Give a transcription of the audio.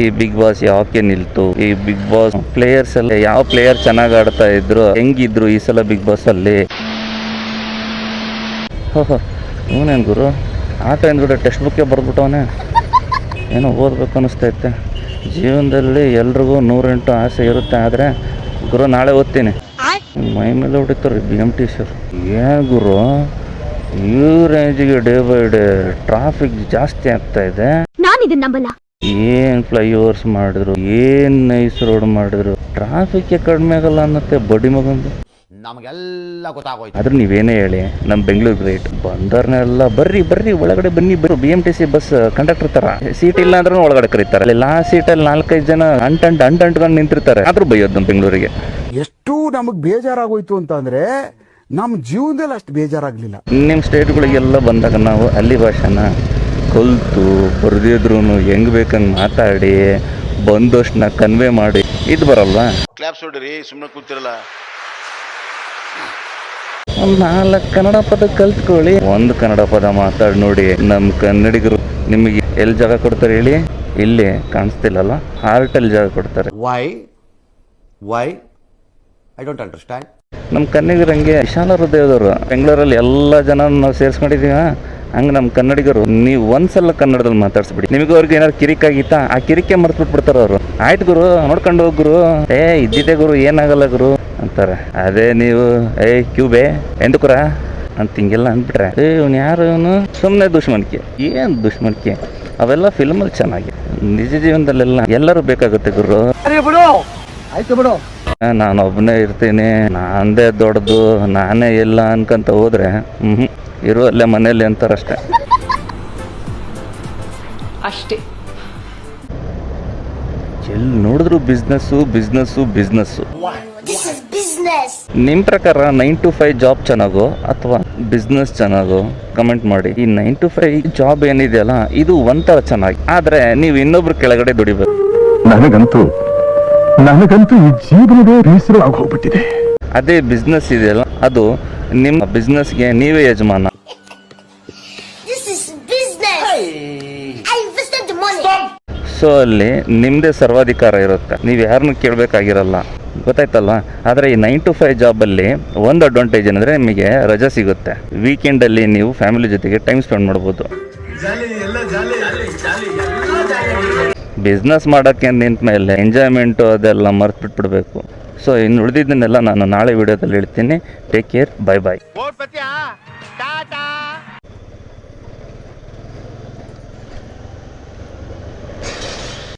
ಈ big boss ಯಾಕೆ ನಿಲ್ತು, ಈ ಬಿಗ್ ಬಾಸ್ ಪ್ಲೇಯರ್ಸ್ ಎಲ್ಲ ಯಾವ ಪ್ಲೇಯರ್ ಚೆನ್ನಾಗಿ ಆಡ್ತಾ ಇದ್ರು, ಹೆಂಗಿದ್ರು ಈ ಸಲ ಬಿಗ್ ಬಾಸ್ ಅಲ್ಲಿ. ಇವನೇನು ಗುರು ಆಟ ಎಂದ್ಬಿಟ್ಟು ಟೆಕ್ಸ್ಟ್ ಬುಕ್ಕೇ ಬರೆದ್ಬಿಟ್ಟವನೇ. ಏನೋ ಓದಬೇಕು ಅನ್ನಿಸ್ತೈತೆ. ಜೀವನದಲ್ಲಿ ಎಲ್ರಿಗೂ 108 ಆಸೆ ಇರುತ್ತೆ, ಆದರೆ ಗುರು ನಾಳೆ ಓದ್ತೀನಿ. ಮೈ ಮೇಲೆ ಹೊಡಿತಾರೆ BMTC ಅವ್ರು. ಏನು ಗುರು ಈ ರೇಂಜಿಗೆ ಡೇ ಬೈ ಡೇ ಟ್ರಾಫಿಕ್ ಜಾಸ್ತಿ ಆಗ್ತಾ ಇದೆ. ಏನ್ ಫ್ಲೈಓವರ್ಸ್ ಮಾಡಿದ್ರು, ಏನ್ ನೈಸ್ ರೋಡ್ ಮಾಡಿದ್ರು, ಟ್ರಾಫಿಕ್ ಕಡಿಮೆ ಆಗಲ್ಲ ಅನ್ನತ್ತೆ ಬಡ್ಡಿ ಮಗಂದು. ನಮಗೆಲ್ಲ ಗೊತ್ತಾಗೋಯ್ತು. ಆದ್ರೆ ನೀವೇನೇ ಹೇಳಿ ನಮ್ಮ ಬೆಂಗಳೂರು ಗ್ರೇಟ್. ಬಂದರ್ನೆಲ್ಲ ಬರ್ರಿ ಒಳಗಡೆ ಬನ್ನಿ BMTC ಬಸ್ ಕಂಡಕ್ಟರ್ ತರ ಸೀಟ್ ಇಲ್ಲ ಅಂದ್ರೂ ಒಳಗಡೆ ಕರೀತಾರೆ. ಅಲ್ಲಿ ಲಾಸ್ಟ್ ಸೀಟಲ್ಲಿ 4-5 ಜನ ಅಂಟಂಟ್ಕೊಂಡು ನಿಂತಿರ್ತಾರೆ, ಆದ್ರೂ ಬೈಯೋದು ನಮ್ಮ ಬೆಂಗಳೂರಿಗೆ. ಎಷ್ಟು ನಮಗ್ ಬೇಜಾರಾಗೋಯ್ತು ಅಂತ ಅಂದ್ರೆ ನಮ್ಮ ಜೀವನದಲ್ಲಿ ಅಷ್ಟು ಬೇಜಾರಾಗ್ಲಿಲ್ಲ. ನಿಮ್ಮ ಸ್ಟೇಟ್ಗಳಿಗೆಲ್ಲ ಬಂದಾಗ ನಾವು ಅಲ್ಲಿ ಭಾಷೆನ ಕಲ್ತು ಬರ್ದಿದ್ರು ಹೆಂಗ್ ಬೇಕಂಗೆ ಮಾತಾಡಿ ಬಂದಷ್ಟನ್ನ ಕನ್ವೆ ಮಾಡಿ ಇದು ಬರಲ್ವಾ? ಕ್ಲಾಪ್ಸ್ ಹೊಡಿರಿ, ಸುಮ್ಮನೆ ಕೂತಿರಲ್ಲ. ಒಂದು 4 ಕನ್ನಡ ಪದ ಕಲ್ತ್ಕೊಳ್ಳಿ, ಒಂದು ಕನ್ನಡ ಪದ ಮಾತಾಡಿ ನೋಡಿ. ನಮ್ಮ ಕನ್ನಡಿಗರು ನಿಮಗೆ ಎಲ್ಲಿ ಜಾಗ ಕೊಡ್ತಾರೆ ಹೇಳಿ? ಇಲ್ಲಿ ಕಾಣಿಸ್ತಿಲ್ಲಲ್ಲ, ಹಾರ್ಟಲ್ಲಿ ಜಾಗ ಕೊಡ್ತಾರೆ. Why I don't understand. ನಮ್ಮ ಕನ್ನಡಿಗರಂಗೆ ವಿಶಾಲ ಹೃದಯದವರು. ಬೆಂಗಳೂರಲ್ಲಿ ಎಲ್ಲ ಜನ ನಾವು ಸೇರಿಸ್ಕೊಂಡಿದ್ದೀವ, ಹಂಗೆ ನಮ್ಮ ಕನ್ನಡಿಗರು ನೀವು ಒಂದ್ಸಲ ಕನ್ನಡದಲ್ಲಿ ಮಾತಾಡ್ಸ್ಬಿಡಿ. ನಿಮಗೆ ಅವ್ರಿಗೆ ಏನಾದ್ರು ಕಿರಿಕಾಗಿತ್ತಾ, ಆ ಕಿರಿಕೆ ಮರ್ತ್ಬಿಟ್ಬಿಡ್ತಾರೆ ಅವರು. ಆಯ್ತು ಗುರು ನೋಡ್ಕೊಂಡು ಹೋಗಿ ಗುರು, ಇದ್ದಿದ್ದೆ ಗುರು ಏನಾಗಲ್ಲ ಗುರು ಅಂತಾರೆ. ಅದೇ ನೀವು ಕ್ಯೂಬೆ ಎಂದಕುರ ಅಂತ ಹಿಂಗೆಲ್ಲ ಅಂದ್ಬಿಟ್ರೆ ಇವ್ನು ಯಾರು, ಇವನು ಸುಮ್ಮನೆ ದುಶ್ಮನಿಕೆ. ಏನು ದುಶ್ಮನಿಕೆ? ಅವೆಲ್ಲ ಫಿಲ್ಮಲ್ಲಿ ಚೆನ್ನಾಗಿ, ನಿಜ ಜೀವನದಲ್ಲೆಲ್ಲ ಎಲ್ಲರೂ ಬೇಕಾಗುತ್ತೆ ಗುರು. ಆಯ್ತು ಬಿಡು, ನಾನು ಒಬ್ಬನೇ ಇರ್ತೀನಿ, ನಾನದೇ ದೊಡ್ಡದು, ನಾನೇ ಇಲ್ಲ ಅನ್ಕಂತ ಹೋದ್ರೆ ಇರೋ ಅಲ್ಲೇ ಮನೇಲಿ ಅಂತಾರಷ್ಟೇ. ಎಲ್ಲಿ ನೋಡಿದ್ರು ಬಿಸ್ನೆಸ್ಸು. ನಿಮ್ಮ ಪ್ರಕಾರ 9 to 5 ಜಾಬ್ ಚೆನ್ನಾಗೋ ಅಥವಾ ಬಿಸ್ನೆಸ್ ಚೆನ್ನಾಗೋ? ಕಮೆಂಟ್ ಮಾಡಿ. ಈ 9 to 5 ಜಾಬ್ ಏನಿದೆಯಲ್ಲ ಇದು ಒಂಥರ ಚೆನ್ನಾಗಿ, ಆದ್ರೆ ನೀವು ಇನ್ನೊಬ್ರು ಕೆಳಗಡೆ ದುಡಿಬೇಕು. ನನಗಂತೂ ಈ ಜೀವನವೇ ಬೇಸರ ಆಗೋಗ್ಬಿಟ್ಟಿದೆ. ಅದೇ ಬಿಸ್ನೆಸ್ ಇದೆಯಲ್ಲ ಅದು ನಿಮ್ಮ ಬಿಸ್ನೆಸ್ಗೆ ನೀವೇ ಯಜಮಾನ. ಸೊ ಅಲ್ಲಿ ನಿಮ್ಮದೇ ಸರ್ವಾಧಿಕಾರ ಇರುತ್ತೆ, ನೀವು ಯಾರನ್ನೂ ಕೇಳಬೇಕಾಗಿರಲ್ಲ, ಗೊತ್ತಾಯ್ತಲ್ವಾ? ಆದರೆ ಈ 9 to 5 ಜಾಬಲ್ಲಿ ಒಂದು ಅಡ್ವಾಂಟೇಜ್ ಏನಂದರೆ ನಿಮಗೆ ರಜಾ ಸಿಗುತ್ತೆ. ವೀಕೆಂಡಲ್ಲಿ ನೀವು ಫ್ಯಾಮಿಲಿ ಜೊತೆಗೆ ಟೈಮ್ ಸ್ಪೆಂಡ್ ಮಾಡ್ಬೋದು. ಬಿಸ್ನೆಸ್ ಮಾಡೋಕ್ಕೆ ನಿಂತ ಮೇಲೆ ಎಂಜಾಯ್ಮೆಂಟು ಅದೆಲ್ಲ ಮರ್ತ್ಬಿಟ್ಬಿಡ್ಬೇಕು. ಸೊ ಇನ್ನು ಉಳಿದಿದ್ದನ್ನೆಲ್ಲ ನಾನು ನಾಳೆ ವಿಡಿಯೋದಲ್ಲಿ ಹೇಳ್ತೀನಿ. Take care, by.